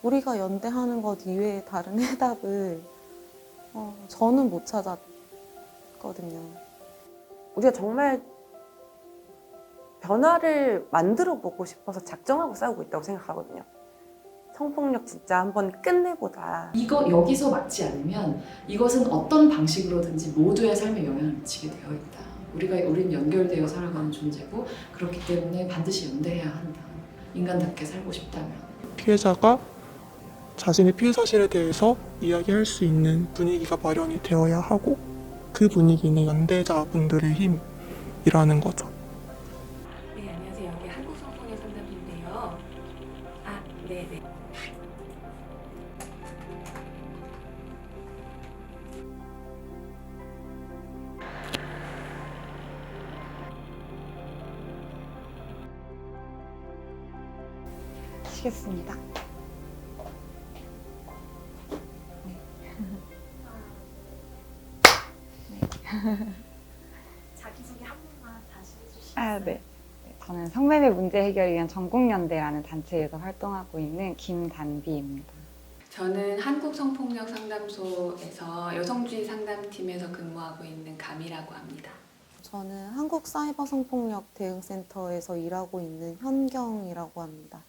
우리가 연대하는 것 이외에 다른 해답을 저는 못 찾았거든요. 우리가 정말 변화를 만들어 보고 싶어서 작정하고 싸우고 있다고 생각하거든요. 성폭력 진짜 한번 끝내보자. 이거 여기서 맞지 않으면 이것은 어떤 방식으로든지 모두의 삶에 영향을 미치게 되어 있다. 우린 연결되어 살아가는 존재고 그렇기 때문에 반드시 연대해야 한다. 인간답게 살고 싶다면. 피해자가 자신의 피해 사실에 대해서 이야기할 수 있는 분위기가 마련이 되어야 하고 그 분위기는 연대자분들의 힘이라는 거죠. 네, 안녕하세요. 여기 한국성폭력 상담소인데요. 아, 네네. 시겠습니다. 자기소개 한 번만 다시 해주시겠어요? 아, 네. 저는 성매매 문제 해결을 위한 전국연대라는 단체에서 활동하고 있는 김단비입니다. 저는 한국성폭력상담소에서 여성주의 상담팀에서 근무하고 있는 감이라고 합니다. 저는 한국사이버성폭력 대응센터에서 일하고 있는 현경이라고 합니다.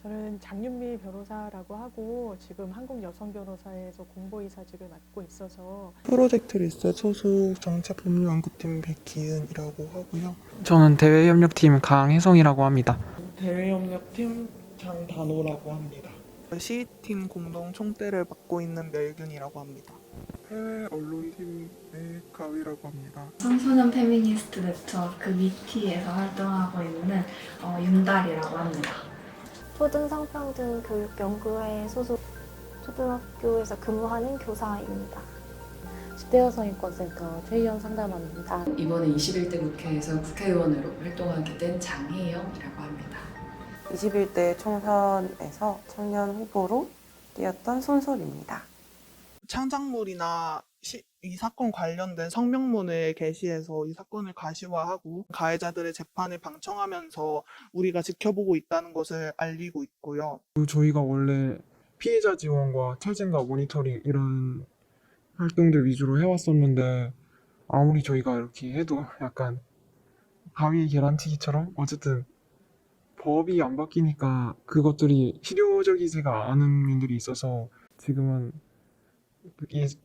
저는 장윤미 변호사라고 하고 지금 한국여성변호사에서 공보이사직을 맡고 있어서 프로젝트 리셋 소속 정책법률연구팀 백기은이라고 하고요. 저는 대외협력팀 강혜성이라고 합니다. 대외협력팀 장단호라고 합니다. 시팀 공동 총대를 맡고 있는 멸균이라고 합니다. 해외 언론팀의 가위라고 합니다. 청소년 페미니스트 네트워크 미티에서 활동하고 있는 윤달이라고 합니다. 초등성평등 교육연구회 소속 초등학교에서 근무하는 교사입니다. 10대 여성인권센터 최희연 상담원입니다. 이번에 21대 국회에서 국회의원으로 활동하게 된 장혜영이라고 합니다. 21대 총선에서 청년 후보로 뛰었던 손솔입니다. 창작물이나 이 사건 관련된 성명문을 게시해서 이 사건을 가시화하고 가해자들의 재판을 방청하면서 우리가 지켜보고 있다는 것을 알리고 있고요. 저희가 원래 피해자 지원과 탈진과 모니터링 이런 활동들 위주로 해왔었는데 아무리 저희가 이렇게 해도 약간 가위 계란튀기처럼 어쨌든 법이 안 바뀌니까 그것들이 실효적이지가 않은 면들이 있어서 지금은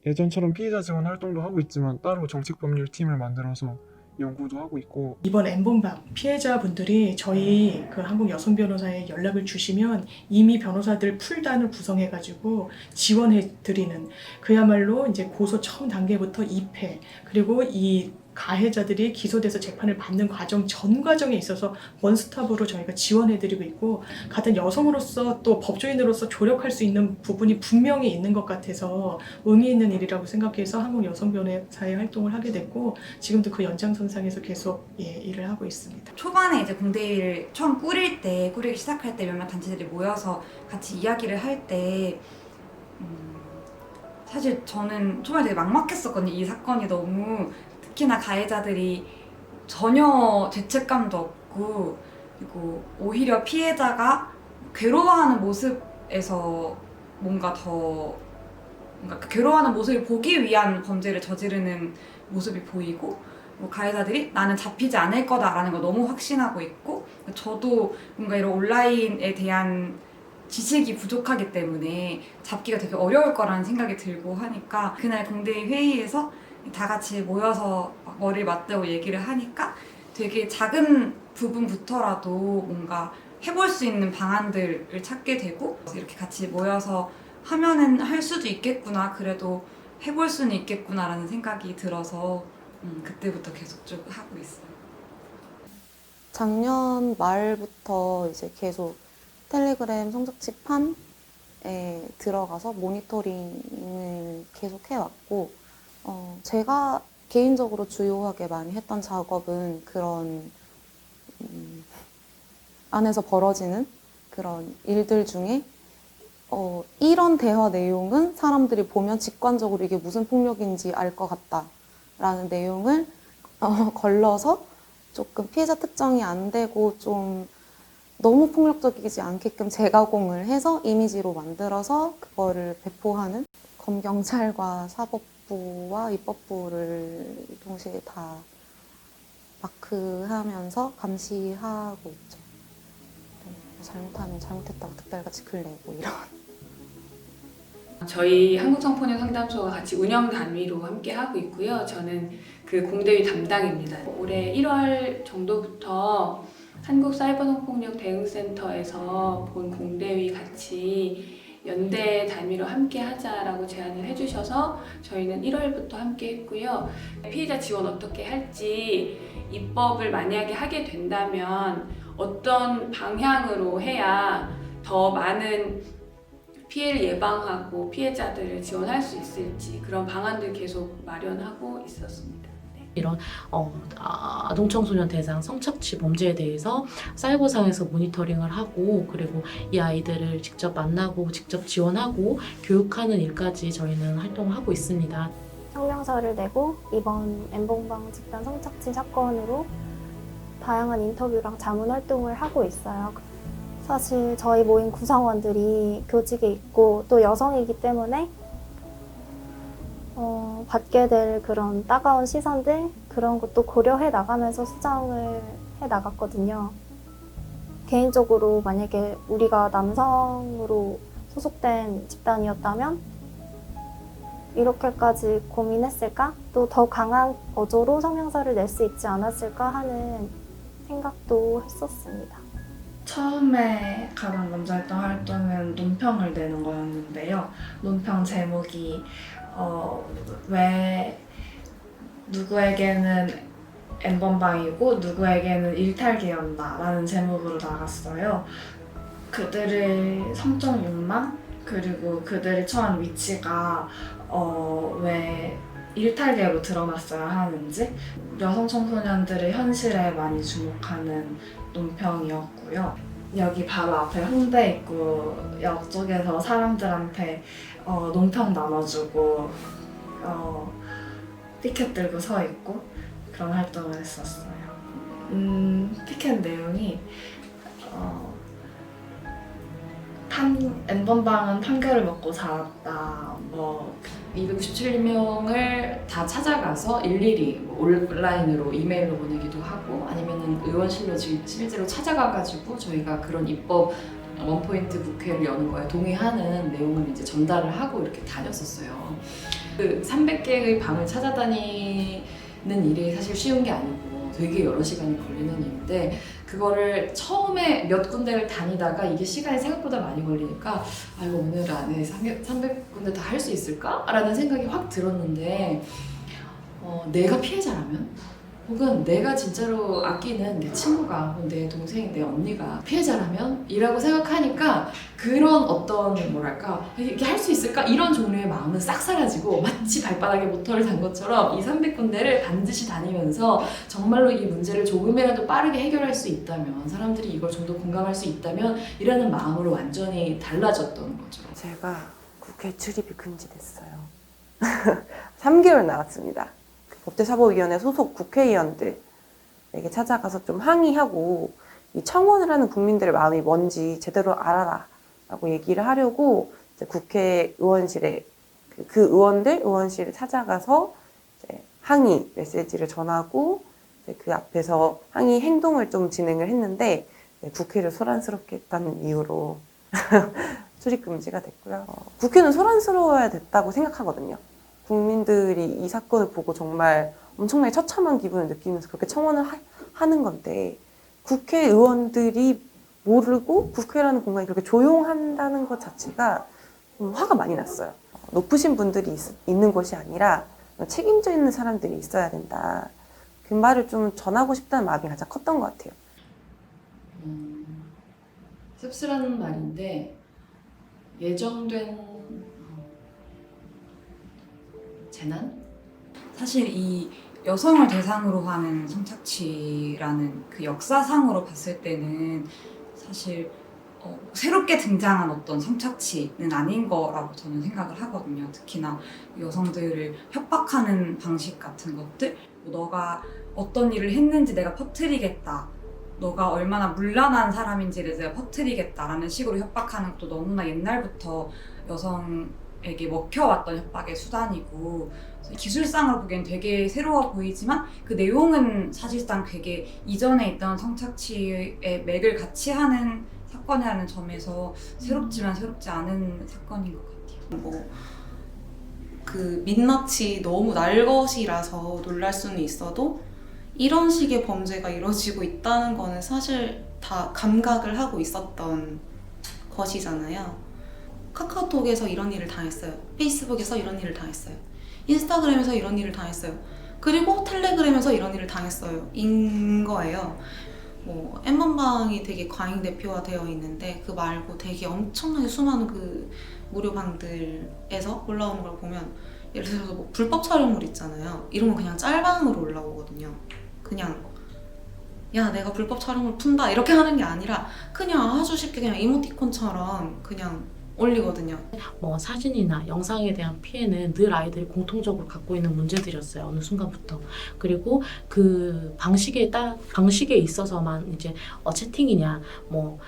예전처럼 피해자 지원 활동도 하고 있지만 따로 정책법률팀을 만들어서 연구도 하고 있고. 이번 N번방 피해자분들이 저희 그 한국여성변호사에 연락을 주시면 이미 변호사들 풀단을 구성해가지고 지원해드리는 그야말로 이제 고소 처음 단계부터 입회 그리고 이 가해자들이 기소돼서 재판을 받는 과정 전 과정에 있어서 원스톱으로 저희가 지원해드리고 있고 같은 여성으로서 또 법조인으로서 조력할 수 있는 부분이 분명히 있는 것 같아서 의미 있는 일이라고 생각해서 한국여성변호사의 활동을 하게 됐고 지금도 그 연장선상에서 계속 일을 하고 있습니다. 초반에 이제 공대위를 처음 꾸리기 시작할 때 몇몇 단체들이 모여서 같이 이야기를 할 때 사실 저는 초반에 되게 막막했었거든요. 이 사건이 너무 특히나 가해자들이 전혀 죄책감도 없고 그리고 오히려 피해자가 괴로워하는 모습에서 뭔가 그 괴로워하는 모습을 보기 위한 범죄를 저지르는 모습이 보이고 가해자들이 나는 잡히지 않을 거다라는 걸 너무 확신하고 있고 저도 뭔가 이런 온라인에 대한 지식이 부족하기 때문에 잡기가 되게 어려울 거라는 생각이 들고 하니까 그날 공대위 회의에서 다 같이 모여서 머리를 맞대고 얘기를 하니까 되게 작은 부분부터라도 뭔가 해볼 수 있는 방안들을 찾게 되고 이렇게 같이 모여서 하면은 할 수도 있겠구나 그래도 해볼 수는 있겠구나라는 생각이 들어서 그때부터 계속 쭉 하고 있어요. 작년 말부터 이제 계속 텔레그램 성적치판에 들어가서 모니터링을 계속 해왔고 제가 개인적으로 주요하게 많이 했던 작업은 그런 안에서 벌어지는 그런 일들 중에 이런 대화 내용은 사람들이 보면 직관적으로 이게 무슨 폭력인지 알 것 같다라는 내용을 걸러서 조금 피해자 특정이 안 되고 좀 너무 폭력적이지 않게끔 재가공을 해서 이미지로 만들어서 그거를 배포하는 검경찰과 사법부와 입법부를 동시에 다 마크하면서 감시하고 있죠. 잘못하면 잘못했다고 특별같이 글 내고 이런. 저희 한국청소년 상담소가 같이 운영 단위로 함께 하고 있고요. 저는 그 공대위 담당입니다. 올해 1월 정도부터 한국사이버성폭력 대응센터에서 본 공대위 같이 연대 단위로 함께 하자라고 제안을 해주셔서 저희는 1월부터 함께 했고요. 피해자 지원 어떻게 할지, 입법을 만약에 하게 된다면 어떤 방향으로 해야 더 많은 피해를 예방하고 피해자들을 지원할 수 있을지 그런 방안들 계속 마련하고 있었습니다. 이런 아동청소년 대상 성착취 범죄에 대해서 사이버상에서 모니터링을 하고 그리고 이 아이들을 직접 만나고 직접 지원하고 교육하는 일까지 저희는 활동을 하고 있습니다. 성명서를 내고 이번 엠번방 집단 성착취 사건으로 다양한 인터뷰랑 자문 활동을 하고 있어요. 사실 저희 모임 구성원들이 교직에 있고 또 여성이기 때문에 받게 될 그런 따가운 시선들 그런 것도 고려해 나가면서 수정을 해 나갔거든요. 개인적으로 만약에 우리가 남성으로 소속된 집단이었다면 이렇게까지 고민했을까? 또 더 강한 어조로 성명서를 낼 수 있지 않았을까 하는 생각도 했었습니다. 처음에 가장 먼저 했던 활동은 논평을 내는 거였는데요. 논평 제목이 왜 누구에게는 N번방이고 누구에게는 일탈기였나 라는 제목으로 나갔어요. 그들의 성적 욕망 그리고 그들이 처한 위치가 왜 일탈계로 드러났어야 하는지 여성 청소년들의 현실에 많이 주목하는 논평이었고요. 여기 바로 앞에 홍대 입구역 쪽에서 사람들한테 논평 나눠주고 피켓 들고 서 있고 그런 활동을 했었어요. 피켓 내용이 N번방은 판결을 먹고 자랐다. 297명을 다 찾아가서 일일이 온라인으로 이메일로 보내기도 하고 아니면은 의원실로 실제로 찾아가가지고 저희가 그런 입법 원포인트 국회를 여는 거에 동의하는 내용을 이제 전달을 하고 이렇게 다녔었어요. 그 300개의 방을 찾아다니는 일이 사실 쉬운 게 아니고 되게 여러 시간이 걸리는 일인데 그거를 처음에 몇 군데를 다니다가 이게 시간이 생각보다 많이 걸리니까 아 이거 오늘 안에 300군데 다 할 수 있을까? 라는 생각이 확 들었는데 내가 피해자라면 혹은 내가 진짜로 아끼는 내 친구가 혹은 내 동생, 내 언니가 피해자라면 이라고 생각하니까 그런 어떤 뭐랄까 이게 할 수 있을까? 이런 종류의 마음은 싹 사라지고 마치 발바닥에 모터를 단 것처럼 이 300군데를 반드시 다니면서 정말로 이 문제를 조금이라도 빠르게 해결할 수 있다면 사람들이 이걸 좀 더 공감할 수 있다면 이라는 마음으로 완전히 달라졌던 거죠. 제가 국회 출입이 금지됐어요. 3개월 나왔습니다. 법제사법위원회 소속 국회의원들에게 찾아가서 좀 항의하고 이 청원을 하는 국민들의 마음이 뭔지 제대로 알아라 라고 얘기를 하려고 이제 국회의원실에 그 의원들 의원실을 찾아가서 이제 항의 메시지를 전하고 이제 그 앞에서 항의 행동을 좀 진행을 했는데 국회를 소란스럽게 했다는 이유로 출입금지가 됐고요. 국회는 소란스러워야 됐다고 생각하거든요. 국민들이 이 사건을 보고 정말 엄청나게 처참한 기분을 느끼면서 그렇게 청원을 하는 건데 국회의원들이 모르고 국회라는 공간이 그렇게 조용한다는 것 자체가 좀 화가 많이 났어요. 높으신 분들이 있는 곳이 아니라 책임져 있는 사람들이 있어야 된다. 그 말을 좀 전하고 싶다는 마음이 가장 컸던 것 같아요. 씁쓸한 말인데 예정된 재난? 사실 이 여성을 대상으로 하는 성착취라는 그 역사상으로 봤을 때는 사실 새롭게 등장한 어떤 성착취는 아닌 거라고 저는 생각을 하거든요. 특히나 여성들을 협박하는 방식 같은 것들, 너가 어떤 일을 했는지 내가 퍼뜨리겠다 너가 얼마나 문란한 사람인지를 내가 퍼뜨리겠다라는 식으로 협박하는 것도 너무나 옛날부터 여성에게 먹혀왔던 협박의 수단이고, 기술상으로 보기엔 되게 새로워 보이지만 그 내용은 사실상 되게 이전에 있던 성착취의 맥을 같이 하는 사건이라는 점에서 새롭지만 새롭지 않은 사건인 것 같아요. 뭐 그 민낯이 너무 날것이라서 놀랄 수는 있어도 이런 식의 범죄가 이루어지고 있다는 거는 사실 다 감각을 하고 있었던 것이잖아요. 카카오톡에서 이런 일을 당했어요. 페이스북에서 이런 일을 당했어요. 인스타그램에서 이런 일을 당했어요. 그리고 텔레그램에서 이런 일을 당했어요. 인 거예요. 뭐 N번방이 되게 과잉 대표화되어 있는데 그 말고 되게 엄청나게 수많은 그 무료 방들에서 올라오는 걸 보면 예를 들어서 뭐 불법 촬영물 있잖아요. 이런 거 그냥 짤방으로 올라오거든요. 그냥 야 내가 불법 촬영물 푼다 이렇게 하는 게 아니라 그냥 아주 쉽게 그냥 이모티콘처럼 그냥 올리거든요. 뭐 사진이나 영상에 대한 피해는 늘 아이들이 공통적으로 갖고 있는 문제들이었어요. 어느 순간부터. 그리고 그 방식에 있어서만 이제 채팅이냐 뭐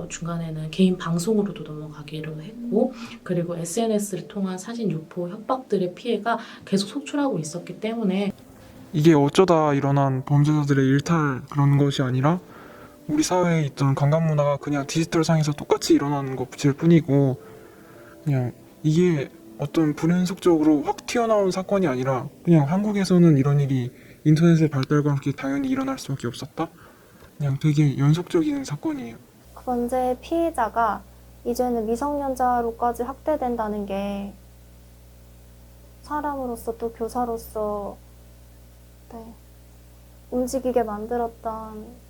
중간에는 개인 방송으로도 넘어가기로 했고, 그리고 SNS를 통한 사진 유포 협박들의 피해가 계속 속출하고 있었기 때문에 이게 어쩌다 일어난 범죄자들의 일탈 그런 것이 아니라 우리 사회에 있던 강간 문화가 그냥 디지털 상에서 똑같이 일어나는 것일 뿐이고, 그냥 이게 어떤 불연속적으로 확 튀어나온 사건이 아니라 그냥 한국에서는 이런 일이 인터넷의 발달과 함께 당연히 일어날 수밖에 없었다? 그냥 되게 연속적인 사건이에요. 그 범죄의 피해자가 이제는 미성년자로까지 학대된다는 게 사람으로서 또 교사로서 움직이게 만들었던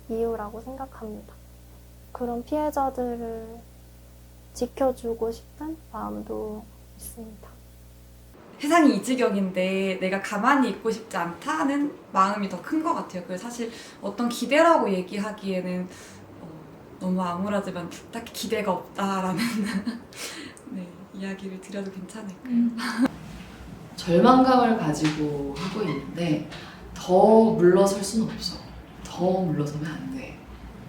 이유라고 생각합니다. 그런 피해자들을 지켜주고 싶은 마음도 있습니다. 세상이 이 지경인데 내가 가만히 있고 싶지 않다는 마음이 더 큰 것 같아요. 그래서 사실 어떤 기대라고 얘기하기에는 너무 암울하지만 딱히 기대가 없다라는 네, 이야기를 드려도 괜찮을까요? 절망감을 가지고 하고 있는데 더 물러설 수는 없어. 더 물러서면 안 돼.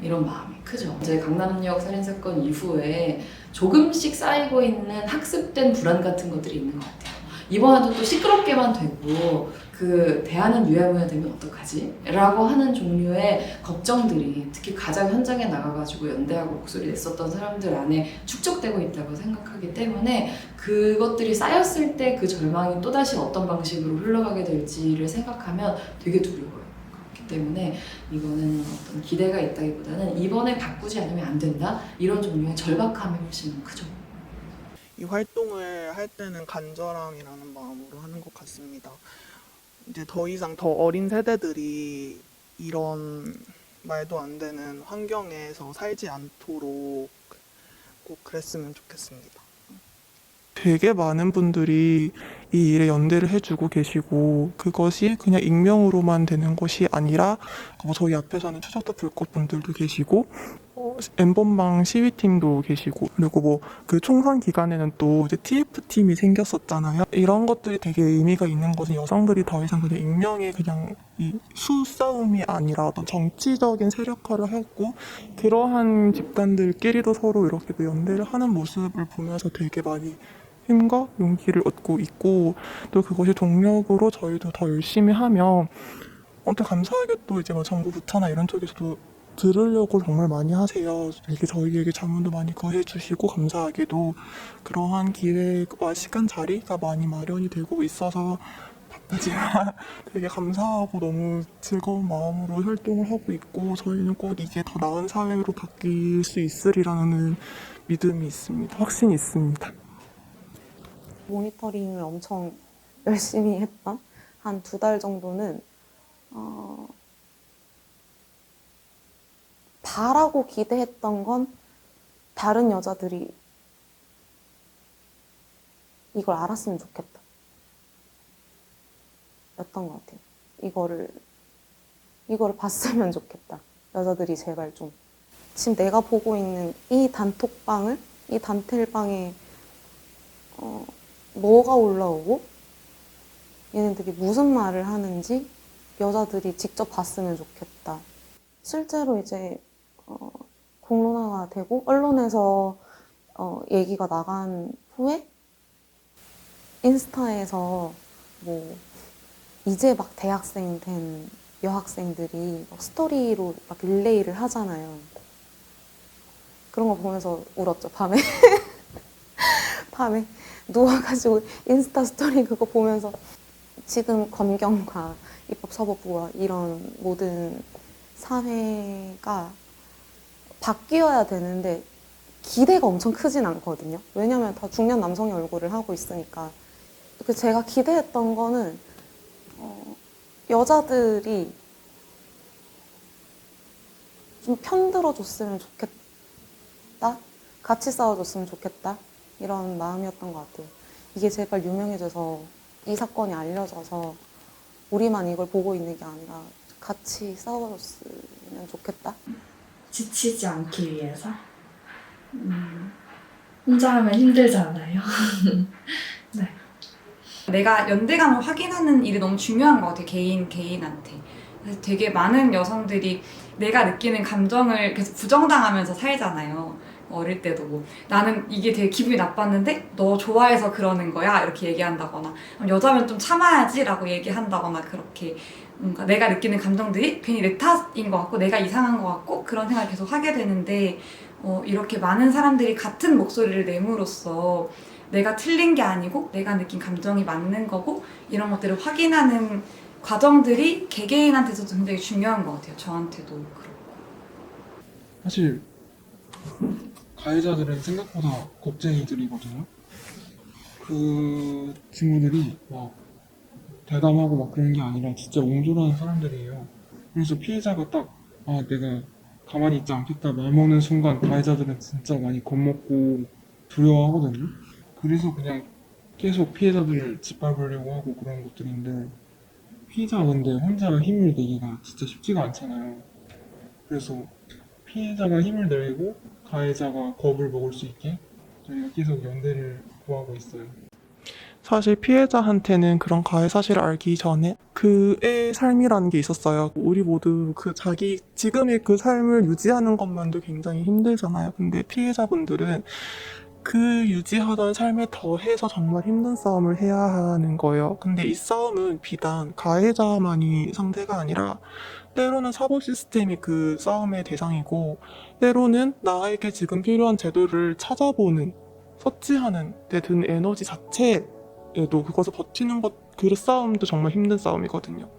이런 마음이 크죠. 이제 강남역 살인사건 이후에 조금씩 쌓이고 있는 학습된 불안 같은 것들이 있는 것 같아요. 이번에도 또 시끄럽게만 되고 그 대안은 유야무야 되면 어떡하지? 라고 하는 종류의 걱정들이 특히 가장 현장에 나가가지고 연대하고 목소리 냈었던 사람들 안에 축적되고 있다고 생각하기 때문에 그것들이 쌓였을 때 그 절망이 또다시 어떤 방식으로 흘러가게 될지를 생각하면 되게 두려워요. 그렇기 때문에 이거는 어떤 기대가 있다기보다는 이번에 바꾸지 않으면 안 된다? 이런 종류의 절박함이 훨씬 크죠. 이 활동을 할 때는 간절함이라는 마음으로 하는 것 같습니다. 이제 더 이상 더 어린 세대들이 이런 말도 안 되는 환경에서 살지 않도록 꼭 그랬으면 좋겠습니다. 되게 많은 분들이 이 일에 연대를 해주고 계시고, 그것이 그냥 익명으로만 되는 것이 아니라 저희 앞에서는 추적도 불꽃 분들도 계시고, N번방 시위팀도 계시고, 그리고 그 총선 기간에는 또 이제 TF팀이 생겼었잖아요. 이런 것들이 되게 의미가 있는 것은 여성들이 더 이상 그냥 익명의 그냥 이 수싸움이 아니라 어떤 정치적인 세력화를 하고, 그러한 집단들끼리도 서로 이렇게 연대를 하는 모습을 보면서 되게 많이 힘과 용기를 얻고 있고, 또 그것이 동력으로 저희도 더 열심히 하면 감사하게 또 이제 정부 부처나 이런 쪽에서도 들으려고 정말 많이 하세요. 이렇게 저희에게 자문도 많이 거해주시고, 감사하게도 그러한 기회와 시간 자리가 많이 마련이 되고 있어서 바쁘지만 되게 감사하고 너무 즐거운 마음으로 활동을 하고 있고, 저희는 꼭 이게 더 나은 사회로 바뀔 수 있으리라는 믿음이 있습니다. 확신이 있습니다. 모니터링을 엄청 열심히 했던 한 2달 정도는 바라고 기대했던 건 다른 여자들이 이걸 알았으면 좋겠다 였던 것 같아요. 이거를 봤으면 좋겠다. 여자들이 제발 좀 지금 내가 보고 있는 이 단톡방을, 이 단텔방에 뭐가 올라오고 얘네들이 무슨 말을 하는지 여자들이 직접 봤으면 좋겠다. 실제로 이제 공론화가 되고 언론에서 얘기가 나간 후에 인스타에서 뭐 이제 막 대학생 된 여학생들이 막 스토리로 막 릴레이를 하잖아요. 그런 거 보면서 울었죠, 밤에. 밤에 누워가지고 인스타 스토리 그거 보면서 지금 검경과 입법사법부와 이런 모든 사회가 바뀌어야 되는데 기대가 엄청 크진 않거든요. 왜냐면 다 중년 남성의 얼굴을 하고 있으니까. 제가 기대했던 거는 여자들이 좀 편들어줬으면 좋겠다, 같이 싸워줬으면 좋겠다, 이런 마음이었던 것 같아요. 이게 제발 유명해져서 이 사건이 알려져서 우리만 이걸 보고 있는 게 아니라 같이 싸워줬으면 좋겠다. 지치지 않기 위해서. 혼자 하면 힘들잖아요. 네. 내가 연대감을 확인하는 일이 너무 중요한 것 같아, 개인한테. 그래서 되게 많은 여성들이 내가 느끼는 감정을 계속 부정당하면서 살잖아요. 어릴 때도 뭐 나는 이게 되게 기분이 나빴는데 너 좋아해서 그러는 거야 이렇게 얘기한다거나, 여자면 좀 참아야지 라고 얘기한다거나, 그렇게 뭔가 내가 느끼는 감정들이 괜히 내 탓인 것 같고 내가 이상한 것 같고 그런 생각을 계속 하게 되는데, 이렇게 많은 사람들이 같은 목소리를 내므로써 내가 틀린 게 아니고 내가 느낀 감정이 맞는 거고 이런 것들을 확인하는 과정들이 개개인한테서도 굉장히 중요한 것 같아요. 저한테도 그렇고. 사실 가해자들은 생각보다 겁쟁이들이거든요. 그 친구들이 막 대담하고 막 그런 게 아니라 진짜 옹졸한 사람들이에요. 그래서 피해자가 딱 내가 가만히 있지 않겠다 마음먹는 순간 가해자들은 진짜 많이 겁먹고 두려워하거든요. 그래서 그냥 계속 피해자들을 짓밟으려고 하고 그런 것들인데, 피해자가 근데 혼자 힘을 내기가 진짜 쉽지가 않잖아요. 그래서 피해자가 힘을 내고 가해자가 겁을 먹을 수 있게 저희가 계속 연대를 구하고 있어요. 사실 피해자한테는 그런 가해 사실을 알기 전에 그의 삶이라는 게 있었어요. 우리 모두 자기 지금의 그 삶을 유지하는 것만도 굉장히 힘들잖아요. 근데 피해자분들은 그 유지하던 삶에 더해서 정말 힘든 싸움을 해야 하는 거예요. 근데 이 싸움은 비단 가해자만이 상대가 아니라 때로는 사법 시스템이 그 싸움의 대상이고, 때로는 나에게 지금 필요한 제도를 찾아보는, 서치하는 데 든 에너지 자체에도 그것을 버티는 그 싸움도 정말 힘든 싸움이거든요.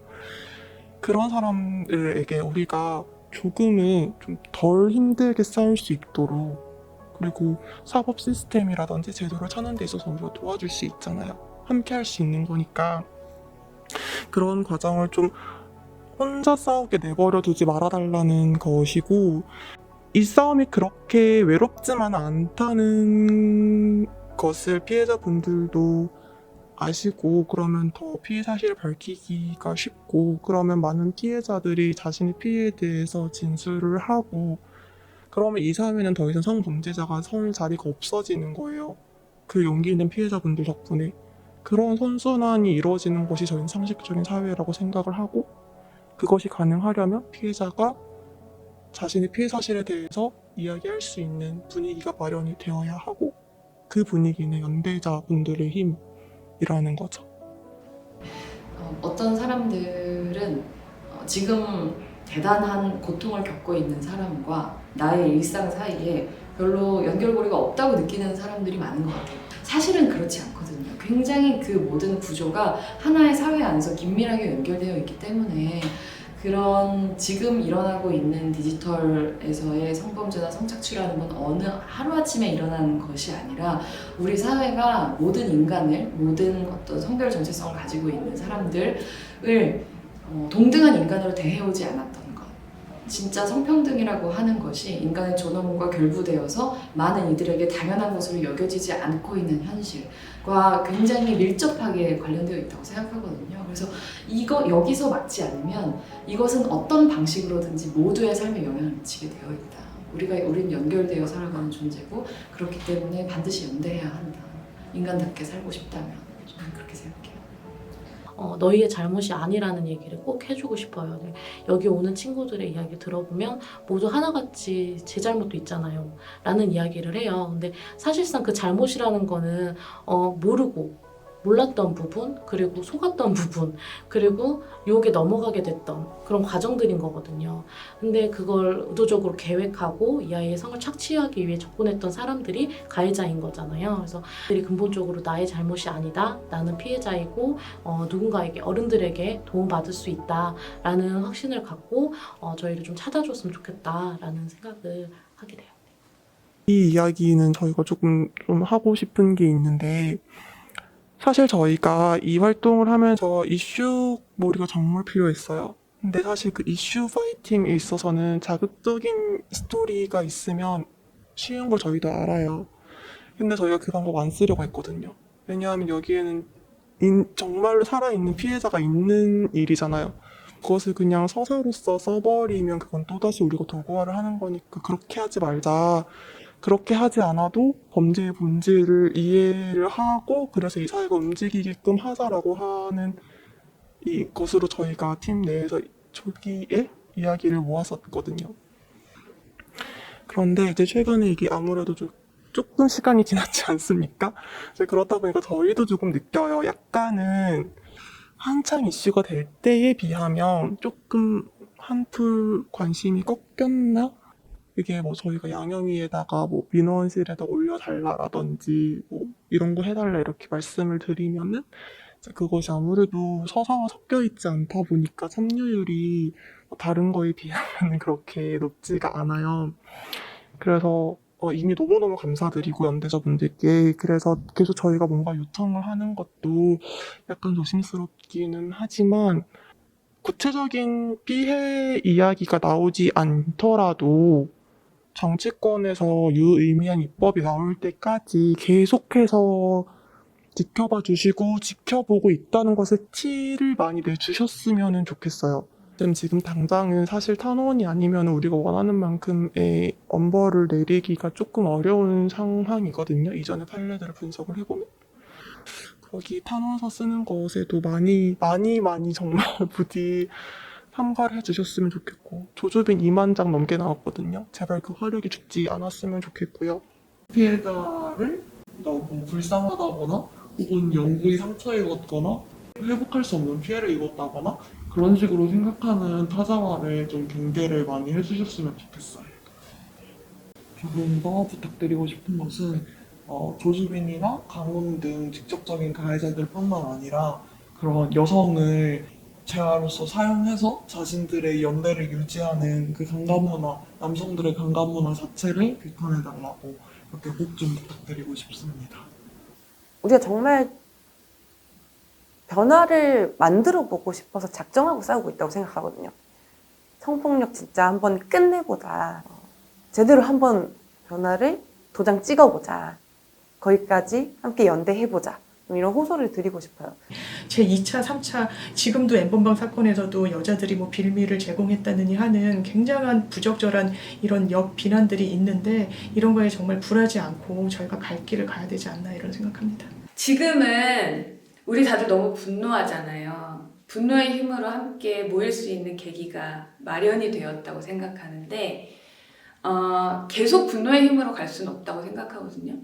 그런 사람들에게 우리가 조금은 좀 덜 힘들게 싸울 수 있도록, 그리고 사법 시스템이라든지 제도를 찾는 데 있어서 우리가 도와줄 수 있잖아요. 함께 할 수 있는 거니까 그런 과정을 좀 혼자 싸우게 내버려 두지 말아달라는 것이고, 이 싸움이 그렇게 외롭지만 않다는 것을 피해자분들도 아시고, 그러면 더 피해 사실을 밝히기가 쉽고, 그러면 많은 피해자들이 자신의 피해에 대해서 진술을 하고, 그러면 이 사회는 더 이상 성범죄자가 설 자리가 없어지는 거예요. 그 용기 있는 피해자분들 덕분에. 그런 선순환이 이루어지는 것이 저희는 상식적인 사회라고 생각을 하고, 그것이 가능하려면 피해자가 자신의 피해 사실에 대해서 이야기할 수 있는 분위기가 마련이 되어야 하고, 그 분위기는 연대자분들의 힘이라는 거죠. 어떤 사람들은 지금 대단한 고통을 겪고 있는 사람과 나의 일상 사이에 별로 연결고리가 없다고 느끼는 사람들이 많은 것 같아요. 사실은 그렇지 않거든요. 굉장히 그 모든 구조가 하나의 사회 안에서 긴밀하게 연결되어 있기 때문에, 그런 지금 일어나고 있는 디지털에서의 성범죄나 성착취라는 건 어느 하루아침에 일어나는 것이 아니라 우리 사회가 모든 인간을, 모든 어떤 성별 정체성을 가지고 있는 사람들을 동등한 인간으로 대해오지 않았던 것. 진짜 성평등이라고 하는 것이 인간의 존엄과 결부되어서 많은 이들에게 당연한 것으로 여겨지지 않고 있는 현실과 굉장히 밀접하게 관련되어 있다고 생각하거든요. 그래서 여기서 막지 않으면 이것은 어떤 방식으로든지 모두의 삶에 영향을 미치게 되어 있다. 우린 연결되어 살아가는 존재고, 그렇기 때문에 반드시 연대해야 한다. 인간답게 살고 싶다면 저는 그렇게 생각해요. 너희의 잘못이 아니라는 얘기를 꼭 해주고 싶어요. 여기 오는 친구들의 이야기 들어보면 모두 하나같이 제 잘못도 있잖아요 라는 이야기를 해요. 근데 사실상 그 잘못이라는 거는 몰랐던 부분, 그리고 속았던 부분, 그리고 유혹에 넘어가게 됐던 그런 과정들인 거거든요. 근데 그걸 의도적으로 계획하고 이 아이의 성을 착취하기 위해 접근했던 사람들이 가해자인 거잖아요. 그래서 그들이 근본적으로 나의 잘못이 아니다, 나는 피해자이고 누군가에게, 어른들에게 도움받을 수 있다라는 확신을 갖고 저희를 좀 찾아줬으면 좋겠다라는 생각을 하게 돼요. 이 이야기는 저희가 조금 좀 하고 싶은 게 있는데, 사실 저희가 이 활동을 하면서 이슈몰이가 정말 필요했어요. 근데 사실 그 이슈 파이팅에 있어서는 자극적인 스토리가 있으면 쉬운 걸 저희도 알아요. 근데 저희가 그 방법 안 쓰려고 했거든요. 왜냐하면 여기에는 정말로 살아있는 피해자가 있는 일이잖아요. 그것을 그냥 서사로서 써버리면 그건 또다시 우리가 도구화를 하는 거니까 그렇게 하지 말자. 그렇게 하지 않아도 범죄의 본질을 이해를 하고 그래서 이 사회가 움직이게끔 하자라고 하는 이것으로 저희가 팀 내에서 초기에 이야기를 모았었거든요. 그런데 이제 최근에 이게 아무래도 조금 시간이 지났지 않습니까? 이제 그렇다 보니까 저희도 조금 느껴요. 약간은 한창 이슈가 될 때에 비하면 조금 한풀 관심이 꺾였나? 이게 뭐 저희가 양영위에다가 뭐 민원실에다 올려달라라든지 뭐 이런 거 해달라 이렇게 말씀을 드리면은 그것이 아무래도 서사와 섞여 있지 않다 보니까 참여율이 다른 거에 비하면 그렇게 높지가 않아요. 그래서 이미 너무너무 감사드리고 연대자분들께 그래서 계속 저희가 뭔가 요청을 하는 것도 약간 조심스럽기는 하지만 구체적인 피해 이야기가 나오지 않더라도 정치권에서 유의미한 입법이 나올 때까지 계속해서 지켜봐 주시고 지켜보고 있다는 것을 티를 많이 내주셨으면 좋겠어요. 지금 당장은 사실 탄원이 아니면 우리가 원하는 만큼의 엄벌을 내리기가 조금 어려운 상황이거든요. 이전의 판례들을 분석을 해보면. 거기 탄원서 쓰는 것에도 많이 정말 부디 참가를 해주셨으면 좋겠고 조주빈 2만 장 넘게 나왔거든요. 제발 그 화력이 죽지 않았으면 좋겠고요. 피해자를 너무 불쌍하다거나 혹은 영구히 상처에 입었거나 회복할 수 없는 피해를 입었다거나 그런 식으로 생각하는 타자와를 좀 경계를 많이 해주셨으면 좋겠어요. 조금 더 부탁드리고 싶은 것은 조주빈이나 강훈 등 직접적인 가해자들뿐만 아니라 그런 여성을 재화로서 사용해서 자신들의 연대를 유지하는 그 강간문화, 남성들의 강간문화 자체를 비판해달라고 이렇게 꼭 좀 부탁드리고 싶습니다. 우리가 정말 변화를 만들어 보고 싶어서 작정하고 싸우고 있다고 생각하거든요. 성폭력 진짜 한번 끝내보자. 제대로 한번 변화를 도장 찍어보자. 거기까지 함께 연대해보자. 이런 호소를 드리고 싶어요. 제 2차, 3차 지금도 N번방 사건에서도 여자들이 뭐 빌미를 제공했다느니 하는 굉장한 부적절한 이런 역비난들이 있는데 이런 거에 정말 굴하지 않고 저희가 갈 길을 가야 되지 않나 이런 생각합니다. 지금은 우리 다들 너무 분노하잖아요. 분노의 힘으로 함께 모일 수 있는 계기가 마련이 되었다고 생각하는데 계속 분노의 힘으로 갈 수는 없다고 생각하거든요.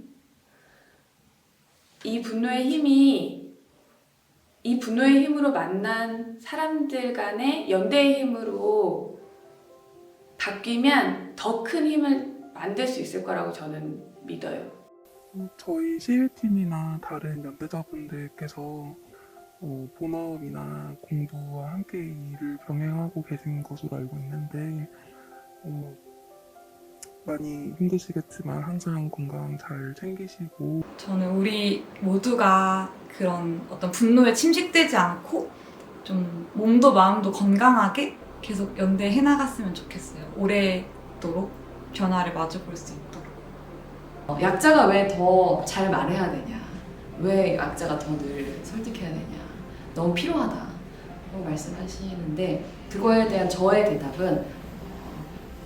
이 분노의 힘으로 만난 사람들 간의 연대의 힘으로 바뀌면 더 큰 힘을 만들 수 있을 거라고 저는 믿어요. 저희 CL팀이나 다른 연대자분들께서 본업이나 공부와 함께 일을 병행하고 계신 것으로 알고 있는데 많이 힘드시겠지만 항상 건강 잘 챙기시고 저는 우리 모두가 그런 어떤 분노에 침식되지 않고 좀 몸도 마음도 건강하게 계속 연대해 나갔으면 좋겠어요. 오래도록 변화를 마주볼 수 있도록. 약자가 왜 더 잘 말해야 되냐? 왜 약자가 더 늘 설득해야 되냐? 너무 필요하다고 말씀하시는데 그거에 대한 저의 대답은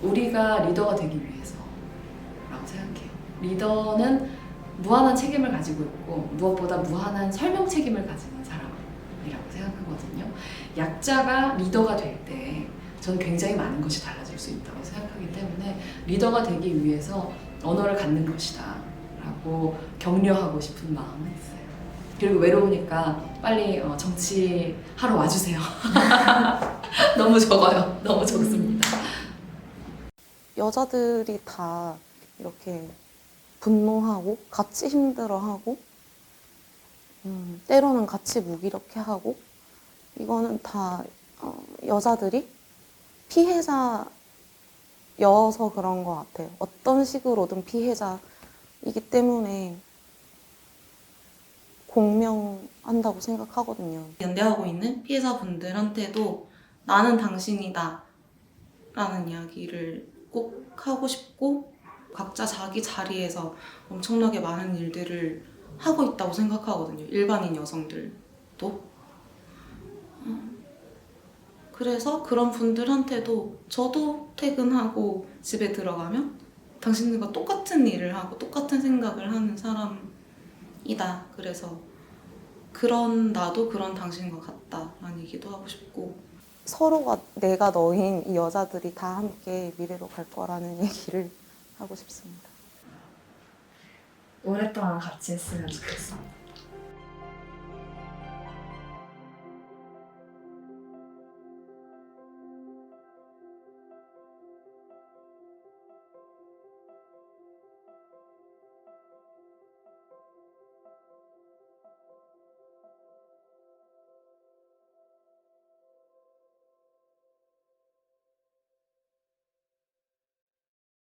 우리가 리더가 되기 위해서라고 생각해요. 리더는 무한한 책임을 가지고 있고 무엇보다 무한한 설명 책임을 가지는 사람이에요. 방법이라고 생각하거든요. 약자가 리더가 될 때 저는 굉장히 많은 것이 달라질 수 있다고 생각하기 때문에 리더가 되기 위해서 언어를 갖는 것이다 라고 격려하고 싶은 마음은 있어요. 그리고 외로우니까 빨리 정치하러 와주세요. 너무 적어요. 너무 적습니다. 여자들이 다 이렇게 분노하고 같이 힘들어하고 때로는 같이 무기력해하고 이거는 다 여자들이 피해자여서 그런 것 같아요. 어떤 식으로든 피해자이기 때문에 공명한다고 생각하거든요. 연대하고 있는 피해자분들한테도 나는 당신이다 라는 이야기를 꼭 하고 싶고 각자 자기 자리에서 엄청나게 많은 일들을 하고 있다고 생각하거든요. 일반인 여성들도. 그래서 그런 분들한테도 저도 퇴근하고 집에 들어가면 당신들과 똑같은 일을 하고 똑같은 생각을 하는 사람이다. 그래서 그런 나도 그런 당신과 같다라는 얘기도 하고 싶고 서로가 내가 너인 이 여자들이 다 함께 미래로 갈 거라는 얘기를 하고 싶습니다. 오랫동안 같이 했으면 좋겠어.